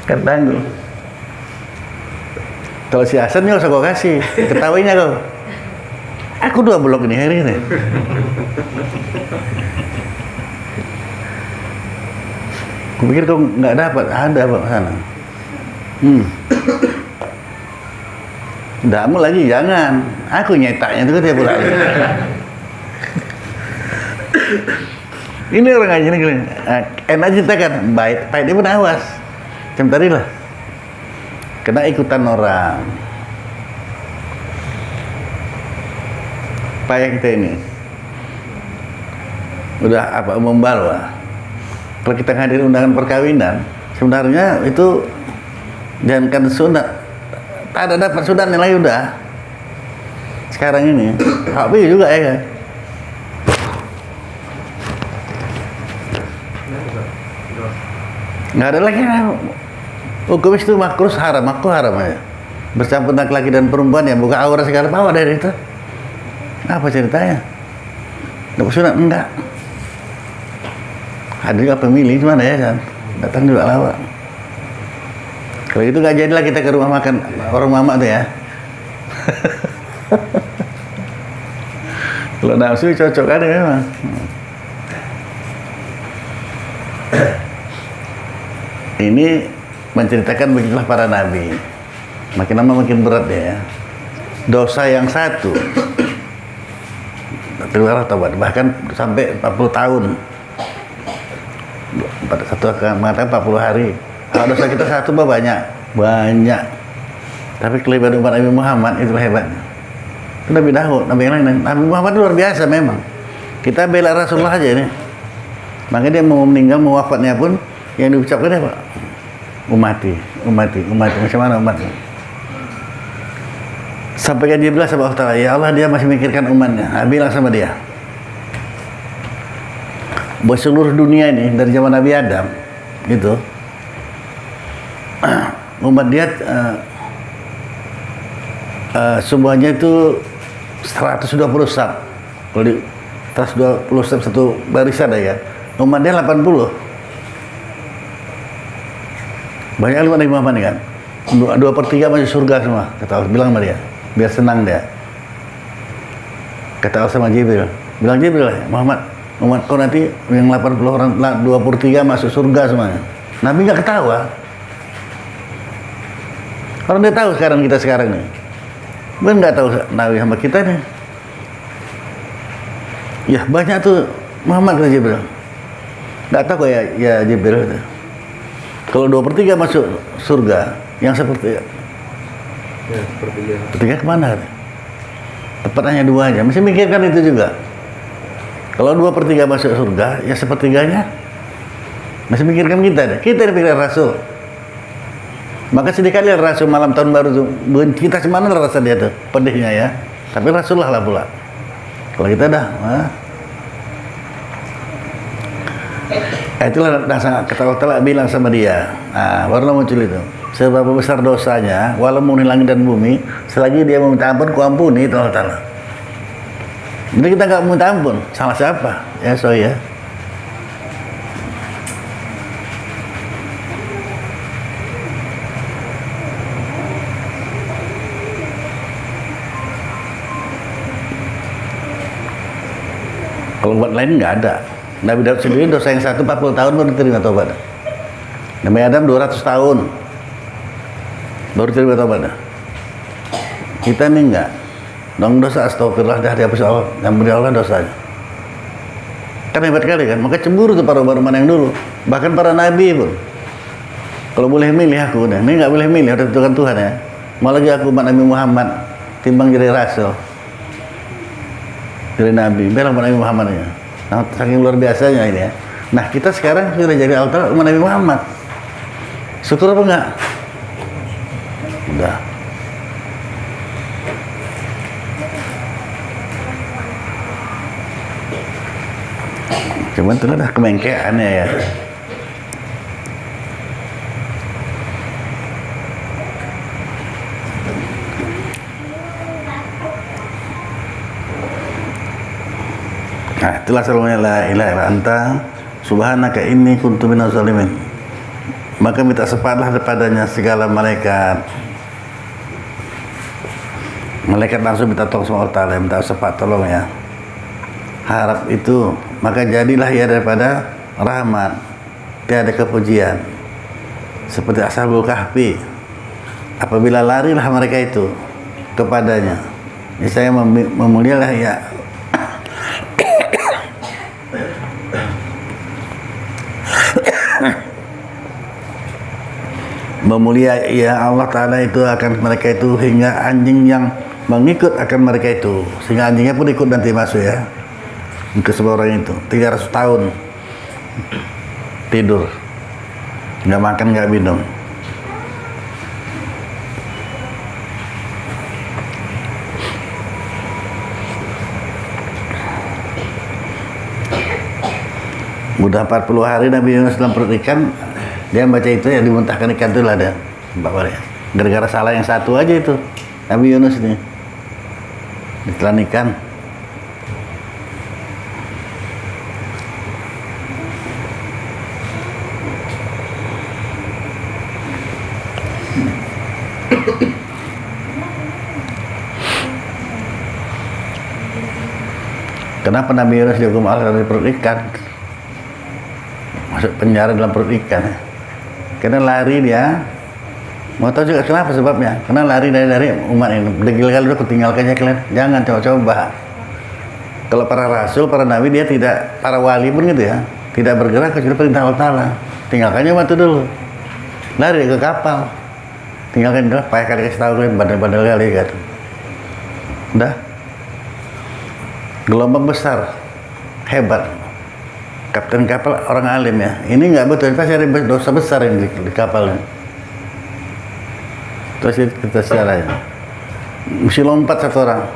kan tanggung. Kalau si Hasan nggak usah kau kasih, ketawainnya kau. Aku 2 blok ini hari ini. Kupikir kau nggak dapat, ada apa sana. Damu lagi jangan, aku nyetaknya itu tiap bulan. Ini orang aja nih, enak cerita kan, baik dia pun awas. Macam tadi lah, kena ikutan orang. Payah kita ini, udah apa membawa. Kalau kita hadir undangan perkawinan, sebenarnya itu jangankan sunat, tak ada dapat sunat nilai udah. Sekarang ini, tapi juga ya kan. Nggak ada lagi hukum itu makruh haram, aku haram aja. Bercampur laki-laki dan perempuan yang buka aura segala bawah dari itu. Apa ceritanya? Dapat sunat enggak? Ada juga pemilih mana ya kan? Datang juga lawak. Kalau itu nggak jadilah kita ke rumah makan orang mama tuh ya. Kalau nafsu cocok ada memang. Ini menceritakan begitulah para nabi. Makin lama makin berat ya. Dosa yang satu keluar taubat bahkan sampai 40 tahun. Satu mengatakan 40 hari. Kalau dosa kita satu banyak. Tapi kelebihan umat Nabi Muhammad itulah hebatnya. Itu Nabi Daud, Nabi yang lain. Nabi Muhammad luar biasa memang. Kita bela Rasulullah aja ini. Makanya dia mau meninggal, mau wafatnya pun yang diucapkan apa? Umati. Macam mana umat? Sampai kan dia bilang sama Allah Ta'ala, ya Allah dia masih mikirkan umatnya. Bilang sama dia, buat seluruh dunia ini dari zaman Nabi Adam gitu, umat dia semuanya itu 120 sab. Kalau di 120 sab satu barisan ya kan, umat dia 80. Banyak umat Nabi Muhammad kan, 2/3 masuk surga semua, kata Allah, bilang sama dia, biar senang dia. Kata Allah sama Jibril, bilang Jibril, Muhammad, umatku nanti yang 80 orang, 2/3 masuk surga semuanya. Nabi nggak ketawa. Orang dia tahu sekarang kita sekarang nih. Bukan nggak tahu Nabi sama kita nih. Ya banyak tuh Muhammad, kata Jibril. Nggak tahu ya Jibril. Kalau 2/3 masuk surga, yang seperti sepertiga kemana? Tepat hanya 2 aja. Mesti mikirkan itu juga. Kalau 2/3 masuk surga, ya sepertiganya masih mikirkan kita deh. Kita dipikir Rasul. Maka sedikit lihat Rasul malam tahun baru tuh, kita semana rasa dia tuh pedihnya ya. Tapi Rasulullah lah pula. Kalau kita dah, itulah sangat kata Allah bilang sama dia. Barulah muncul itu. Seberapa besar dosanya, walau menghuni langit dan bumi, selagi dia meminta ampun, ku ampuni, itu Allah Ta'ala. Jadi kita nggak minta ampun, salah siapa? Ya ya. Kalau buat lain nggak ada. Nabi Daud sendiri dosa yang satu 40 tahun baru diterima tobat. Nabi Adam 200 tahun baru terima tobat. Kita nih enggak. Dong dosa astagfirullah dah dihapus Allah, yang beri Allah dosanya. Kan hebat kali kan, maka cemburu tuh para umat yang dulu. Bahkan para nabi pun. Kalau boleh milih aku, ini nggak boleh milih, udah tentukan Tuhan ya. Mau lagi aku umat Nabi Muhammad, timbang jadi rasul, jadi nabi, biar umat Nabi Muhammad ya. Nah, saking luar biasanya ini ya. Nah kita sekarang sudah jadi altar umat Nabi Muhammad. Syukur apa enggak? Udah. Cuman itu dah kemengkeannya ya. Nah, itulah seluruhnya la ilaha illa anta subhanaka inni kuntu minaz zalimin. Maka minta sepatlah kepadanya segala malaikat. Malaikat langsung minta tolong sama Allah Ta'ala, minta sepat tolong ya. Harap itu, maka jadilah ia daripada rahmat, tiada kepujian. Seperti Ashabul Kahfi, apabila larilah mereka itu kepadanya, saya memulialah ya. Memulia ya Allah Ta'ala itu akan mereka itu hingga anjing yang mengikut akan mereka itu, sehingga anjingnya pun ikut nanti masuk ya ke sebuah orang itu 300 tahun tidur, nggak makan nggak minum. Udah 40 hari Nabi Yunus dalam perut ikan, dia baca itu yang dimuntahkan ikan itu lah ada bapaknya. Gara-gara salah yang satu aja itu Nabi Yunus ini ditelan ikan. Kenapa Nabi Yunus dihukum Allah dari perut ikan? Masuk penjara dalam perut ikan. Karena lari dia. Mau tahu juga kenapa sebabnya? Karena lari dari umat ini. Degil kali udah kutinggalkannya kalian. Jangan coba-coba. Kalau para rasul, para nabi dia tidak, para wali pun gitu ya, tidak bergerak kecuali perintah Allah Ta'ala. Tinggalkannya waktu dulu. Lari ke kapal. Tinggalkan dulu. Payah kali kasih tahu kalian bandel-bandel kali kan. Udah. Gelombang besar, hebat. Kapten kapal orang alim ya. Ini nggak betul, pasti ada dosa besar yang di kapalnya. Terus kita secara ya. Mesti lompat satu orang.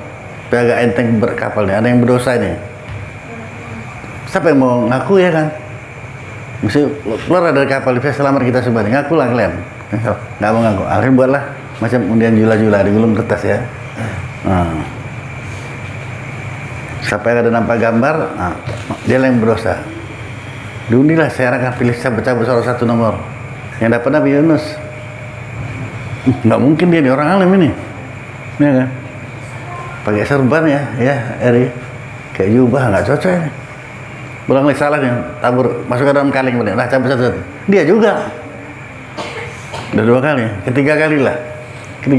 Tapi agak enteng berkapalnya. Ada yang berdosa ini. Siapa yang mau ngaku ya kan? Mesti keluar dari kapal, bisa selamat kita semua. Ngaku lah kalian. Nggak mau ngaku. Akhirnya buatlah macam undian jula-jula digulung kertas ya. Nah. Siapa yang ada nampak gambar, nah, dia yang berdosa. Diundilah, saya akan pilih cabut-cabut salah satu nomor. Yang dapat Nabi Yunus. Nggak mungkin dia orang alim ini. Ya kan? Pakai serban ya Eri. Kayak jubah, nggak cocok ini. Ulang lagi salah nih, tabur, masuk ke dalam kaling, nah cabut satu-satu. Dia juga. Udah 2 kali, ketiga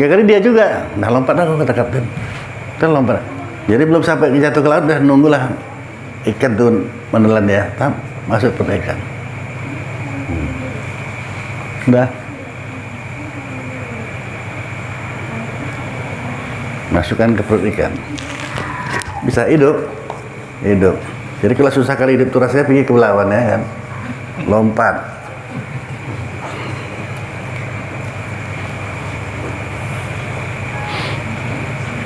kali dia juga. Nah lompat aku kata kapten. Kita lompat. Jadi belum sampai jatuh ke laut, udah nunggulah ikan tuh menelan dia, masuk perut ikan. Udah. Masukkan ke perut ikan. Bisa hidup. Jadi kalau susah kali hidup tuh rasanya pergi ke lawan ya kan. Lompat.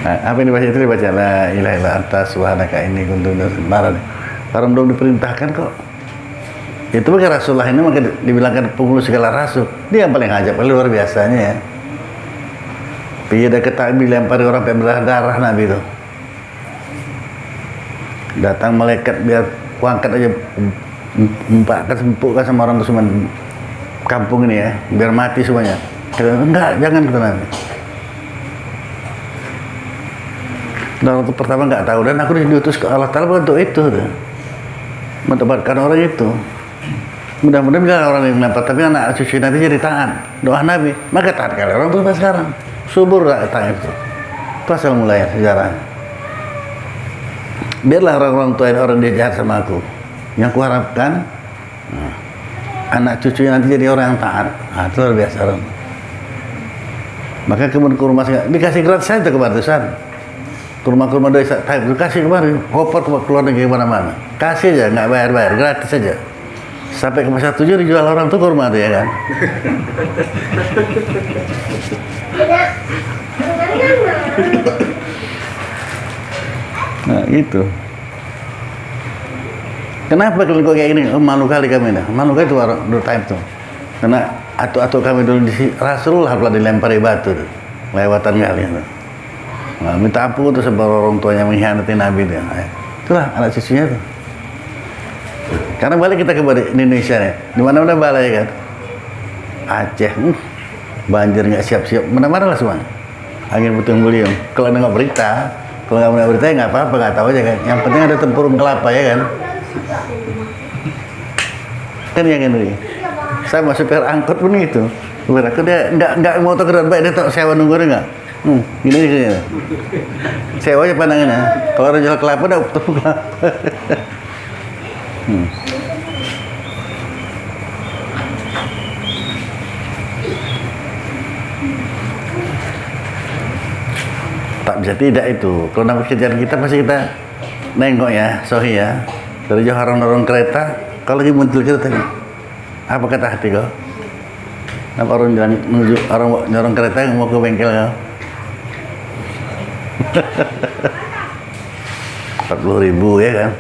Nah, apa yang dibaca itu dibaca la ilaha illa anta subhanaka inni kuntu minadz zalimin. Orang belum diperintahkan kok. Itu bukan Rasulullah ini maka dibilangkan penghulu segala rasul. Dia yang paling ajab, luar biasanya ya. Pergi ada ketakbir lempari orang sampai berdarah Nabi itu. Datang malaikat biar kuangkat aja empakkan sempukkan sama orang kesuman kampung ini ya, biar mati semuanya. Kata, enggak, jangan kata Nabi. Dan waktu pertama enggak tahu, dan aku diutus ke Allah Ta'ala untuk itu tuh. Menempatkan orang itu. Mudah-mudahan bila orang yang nampak, tapi anak cucu nanti jadi taat doa Nabi, maka taat kali orang tuh sekarang subur taat itu. Itu asal mulai sejarah. Biarlah orang-orang tua orang dia jahat sama aku. Yang kuharapkan anak cucunya nanti jadi orang yang taat. Nah, itu luar biasa orang. Maka kemudian ke rumah dikasih gratis saja ke barisan. Ke rumah desa Taib itu kasih kemarin, hopper keluar negeri mana-mana. Kasih aja, nggak bayar-bayar, gratis saja. Sampai ke pasar 7 dijual orang tuh kurma tuh ya kan. Nah gitu. Kenapa kalau kok kayak gini? Oh, malu kali kami dah. Malu kali itu orang dulu time tuh. Karena atuk-atuk kami dulu di Rasulullah pernah dilempari batu tuh. Lewatan kali itu. Nah, minta ampun tuh sebab orang tuanya mengkhianati Nabi dia. Itulah anak cucunya tuh. Karena balik kita ke Indonesia nih. Di mana-mana balai kan. Aceh, banjir nggak siap-siap. Mana-mana lah semua. Angin puting beliung. Kalau nggak berita, kalau nggak berita ya nggak apa-apa, nggak tahu aja kan. Yang penting ada tempurung kelapa ya kan. Kan yang ini. Saya masuk ke angkot pun gitu. Aku dia nggak mau keran baik, dia tak sewa nunggu nggak. Gini aja. Sewa aja pandangannya. Kalau orang jual kelapa udah tempurung kelapa. Tak bisa tidak itu. Kalau nampak kerjaan kita pasti kita nengok ya, Sohi ya. Dari jauh orang dorong kereta, kalau lagi muncul kita tadi, apa kata hati kau? Nampak orang jalan menuju orang dorong kereta yang mau ke bengkel kau? 40.000 ya kan?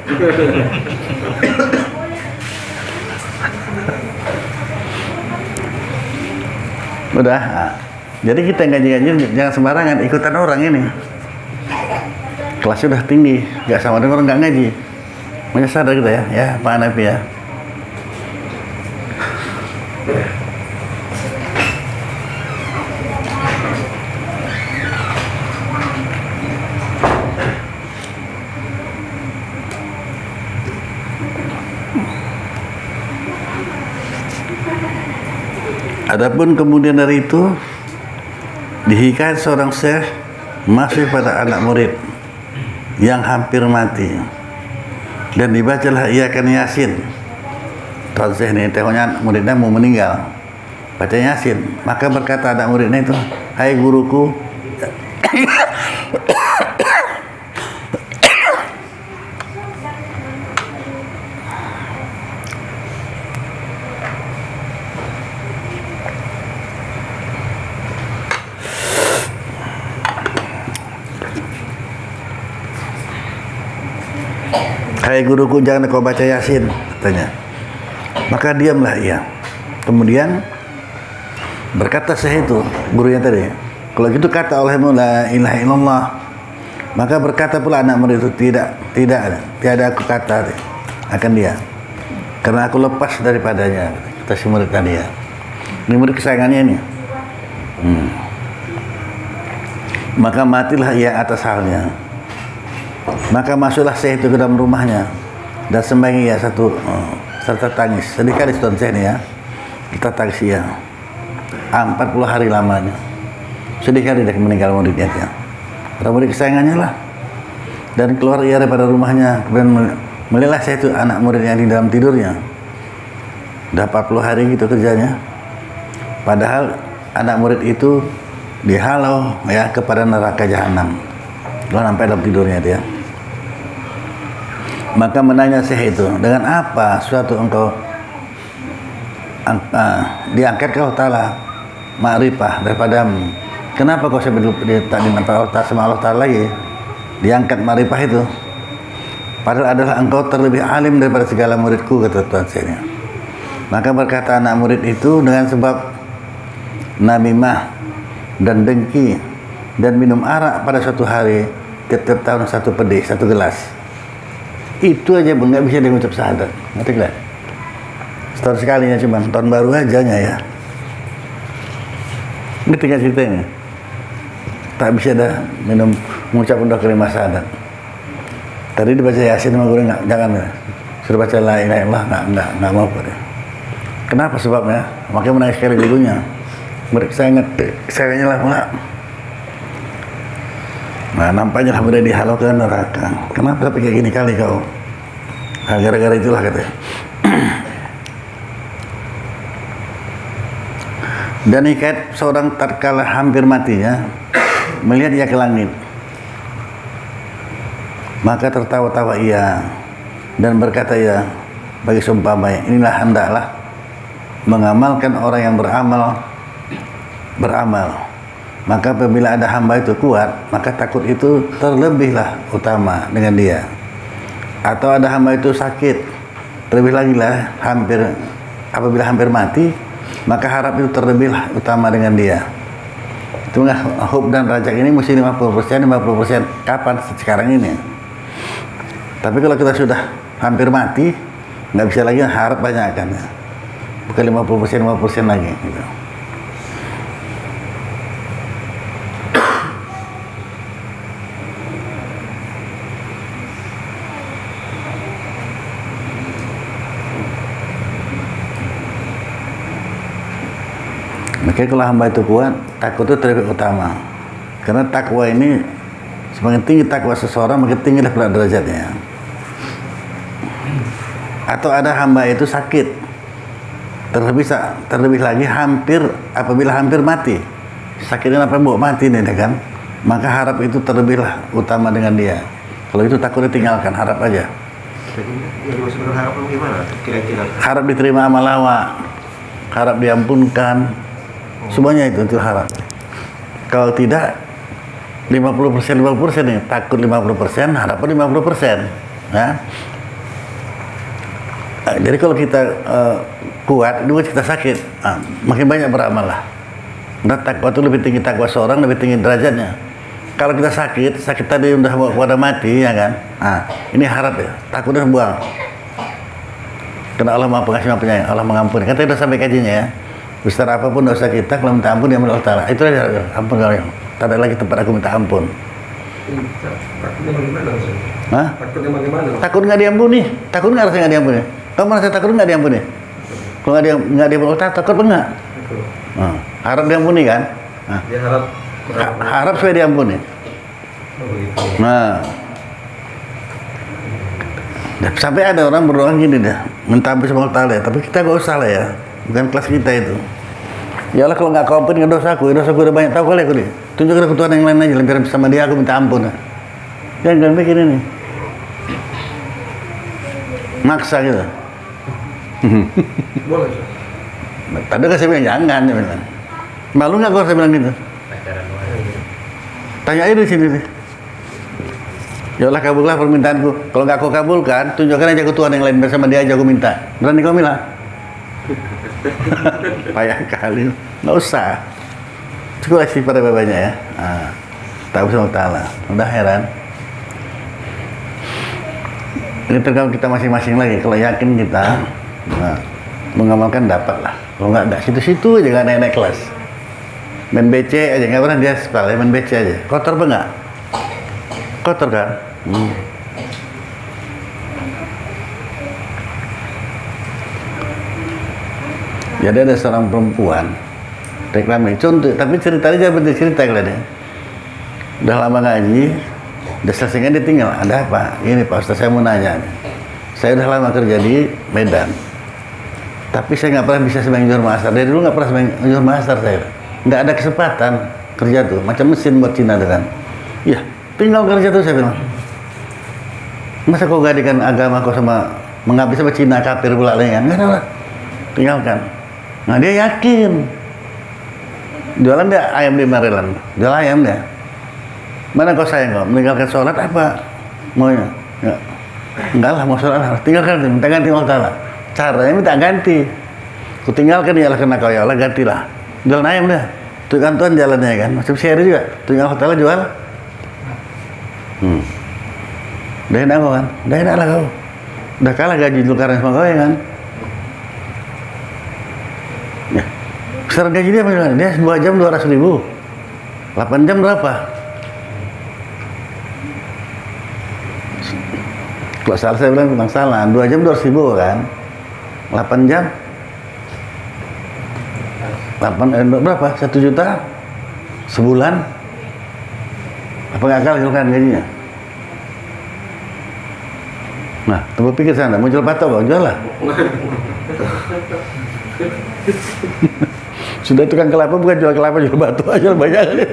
Udah. Nah. Jadi kita ngaji-ngaji jangan sembarangan ikutan orang ini. Kelasnya udah tinggi, nggak sama dengan orang nggak ngaji. Makanya sadar kita ya Pak Hanafi ya. Adapun kemudian dari itu dihikayat seorang syekh masih pada anak murid yang hampir mati dan dibacalah iakan Yasin. Tuan syekh ini tengoknya muridnya mau meninggal, baca Yasin, maka berkata anak muridnya itu, hai guruku, hai guruku jangan kau baca Yasin, katanya. Maka diamlah ia. Kemudian berkata Syekh itu, gurunya tadi, kalau gitu kata olehmu la ilaha illallah. Maka berkata pula anak murid itu, tiada aku kata akan dia, karena aku lepas daripadanya, kata si murid tadi ya. Ini murid kesayangannya ini. Maka matilah ia atas halnya. Maka masuklah Syekh itu ke dalam rumahnya dan sembahyang ia serta tangis. Sedih kali Tuan Syekh ini ya. Kita tangis ia 40 hari lamanya. Sedih kali dia meninggal muridnya dia. Para murid kesayangannya lah. Dan keluar ia daripada rumahnya. Kemudian melihatlah Syekh itu anak muridnya di dalam tidurnya. Udah 40 hari gitu kerjanya. Padahal anak murid itu dihalau ya kepada neraka jahanam. Lalu sampai dalam tidurnya dia. Maka menanya Syekh itu, dengan apa suatu engkau diangkat ke Allah Ta'ala ma'rifah daripadamu? Kenapa kau sampai tak dinampak Allah sama Allah Ta'ala lagi? Diangkat ma'rifah itu. Padahal adalah engkau terlebih alim daripada segala muridku, kata Tuan Syekh. Maka berkata anak murid itu, dengan sebab namimah dan dengki dan minum arak pada suatu hari tiap tahun satu pedih, satu gelas. Itu aja pun nggak bisa dia mengucap syahadat. Ngerti nggak? Setahun sekalinya cuma tahun baru aja ya. Ngerti nggak ceritanya? Tak bisa dah minum mengucap doa kalimat syahadat. Tadi dibaca Yasin sama guru jangan ya. Suruh baca la ilaha illallah nggak mau dia. Kenapa sebabnya? Makanya menangis sekali gurunya. Mereka sayangnya lah pula. Nah, nampaknya lah udah dihalau ke neraka. Kenapa sampai kayak gini kali kau? Nah, gara-gara itulah katanya. Dan hikayat seorang tatkala hampir matinya melihat ia ke langit. Maka tertawa-tawa ia dan berkata ia bagi seumpama, inilah hendaklah mengamalkan orang yang beramal. Maka apabila ada hamba itu kuat, maka takut itu terlebihlah utama dengan dia. Atau ada hamba itu sakit, terlebih lagi lah apabila hampir mati, maka harap itu terlebihlah utama dengan dia. Itu nggak, hub dan rajak ini mesti 50%. Kapan? Sekarang ini. Tapi kalau kita sudah hampir mati, nggak bisa lagi harap banyak kan ya. Bukan 50% lagi gitu. Makanya kalau hamba itu kuat, takut itu terlebih utama. Karena takwa ini semakin tinggi takwa seseorang, makin tinggi pula derajatnya. Atau ada hamba itu sakit, terlebih lagi apabila hampir mati, sakitnya sampai mau mati nih kan, maka harap itu terlebihlah utama dengan dia. Kalau itu takutnya tinggalkan, harap aja.
Jadi yang dimaksud berharap gimana? Kira-kira
harap diterima amal awak, harap diampunkan. Semuanya itu harap. Kalau tidak 50% nih, takut 50%, harapan 50%. Ya. Jadi kalau kita kuat, dua kita sakit, makin banyak beramal lah. Nah, takwa itu lebih tinggi, takwa seorang lebih tinggi derajatnya. Kalau kita sakit tadi udah pada mati ya kan. Ini harap ya, takutnya buang. Karena Allah Maha Pengasih Maha Penyayang, Allah mengampuni. Kan tadi udah sampai kajinya ya. Besar apapun dosa kita, kalau minta ampun dia Allah Ta'ala. Itu aja, ampun kalian. Tak ada lagi tempat aku minta ampun.
Takutnya bagaimana?
Hah?
Takutnya bagaimana?
Takut nggak diampuni? Takut nggak rasanya nggak diampuni? Kamu merasa takut nggak diampuni? Kalau nggak diampuni, takut enggak? Harap diampuni kan?
Dia harap
Harap supaya diampuni.
begitu.
Nah, sampai ada orang berdoa gini dah, minta ampun sama Allah Ta'ala, tapi kita nggak usah lah ya. Bukan kelas kita itu. Ya Allah, kalau nggak kau ampuni dosaku udah banyak, tahu kali aku nih. Tunjukkan ke Tuhan yang lain aja, lebih sama dia aku minta ampun. Jangan bikin ini. Maksa gitu.
Boleh.
Tadi kan saya bilang jangan, dia bilang. Malu nggak kalau saya bilang gitu? Tanya aja di sini nih. Ya Allah kabullah permintaanku. Kalau nggak kau kabulkan, tunjukkan aja ke Tuhan yang lain bersama dia aja aku minta. Berani kau bilang? Payah kali. Nggak usah. Cukup istighfar pada banyak ya. Tahu sama Ta'ala. Udah heran. Ini tergantung kita masing-masing lagi. Kalau yakin kita mengamalkan dapat lah. Kalau nggak situ-situ aja nggak naik-naik kelas. Main BC aja nggak pernah dia sekolah main BC aja. Kotor apa nggak? Kotor kan? Jadi ada seorang perempuan reklame contoh, tapi ceritanya jangan berhenti cerita kalian. Udah lama ngaji, udah selesai kan dia tinggal. Ada apa? Ini Pak Ustaz saya mau nanya. Saya udah lama kerja di Medan, tapi saya nggak pernah bisa sembahyang zuhur asar. Dari dulu nggak pernah sembahyang zuhur asar saya. Nggak ada kesempatan kerja tuh, macam mesin buat Cina tuh kan. Iya, tinggal kerja tuh saya bilang. Masa kau gadikan agama kau sama mengabdi sama Cina kafir pula kan? Nggak ada lah. Tinggalkan. Nah dia yakin. Jualan dia ayam di Maryland. Jual ayam dia. Mana kau sayang kau? Meninggalkan sholat apa? Maunya? Enggak lah, mau sholat lah. Tinggalkan, minta ganti Allah Ta'ala. Caranya minta ganti. Ku tinggalkan ya Allah kena kau ya Allah, gantilah. Jual ayam dia. Tuh kan Tuhan jalannya kan. Macam share juga. Tuh Allah Ta'ala jual. Udah enak kau kan? Udah enak lah kau. Udah kalah gaji Zulkarnain sama kau ya kan? Ya. Besaran gaji dia bagaimana? Dia 2 jam 200.000. 8 jam berapa? Kalau salah saya bilang memang salah. 2 jam 200.000 kan? 8 jam? 8 berapa? 1 juta? Sebulan? Apa nggak kalah kan gajinya? Nah, coba pikir sana, mau jual patok kok, jual lah. Sudah tukang kelapa bukan jual kelapa, jual batu aja banyak.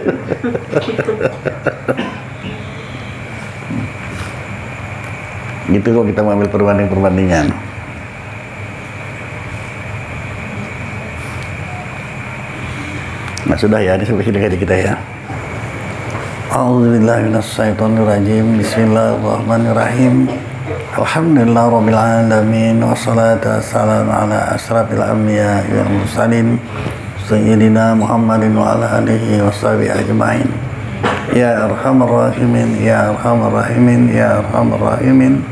Gitu kok kita mengambil perbandingan. Nah sudah ya, ini sampai sini kaji kita ya. A'udzubillahi minasyaitonirrajim. Bismillahirrahmanirrahim. Alhamdulillah rabbil alamin wassalatu wassalamu ala asrafil anbiya wal mursalin sayyidina Muhammadin wa ala alihi washabihi ajmain. Ya arhamar rahimin, ya arhamar rahimin, ya arhamar rahimin.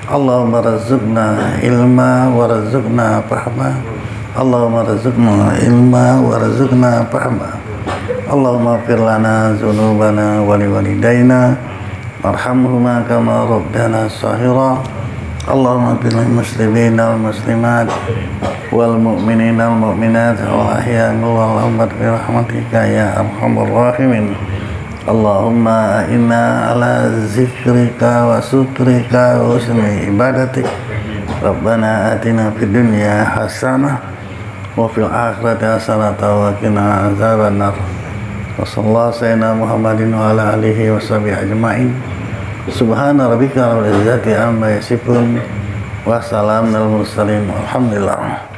Allahumma razuqna ilma wa razuqna fahma. Allahumma razuqna ilma wa razuqna fahma. Allahumma ighfir lana dzunubana wa liwalidayna warhamhuma kama rabbana shaghira. Allahumma bil muslimin wal muslimat wal mu'minin wal mu'minat wal ahya'i wal amwat bi rahmatika ya arhamar rahimin. Allahumma inna ala zikrika wa sukrika wa husni ibadatik. Rabbana atina fid dunya hasanah wa fil akhirati hasanah wa qina azabannar. Wa sallallahu sayyidina Muhammadin wa ala alihi wa sahbihi ajma'in. Subhana rabbika rabbil izzati amma yasifun wa salamun alal mursalin. Alhamdulillah.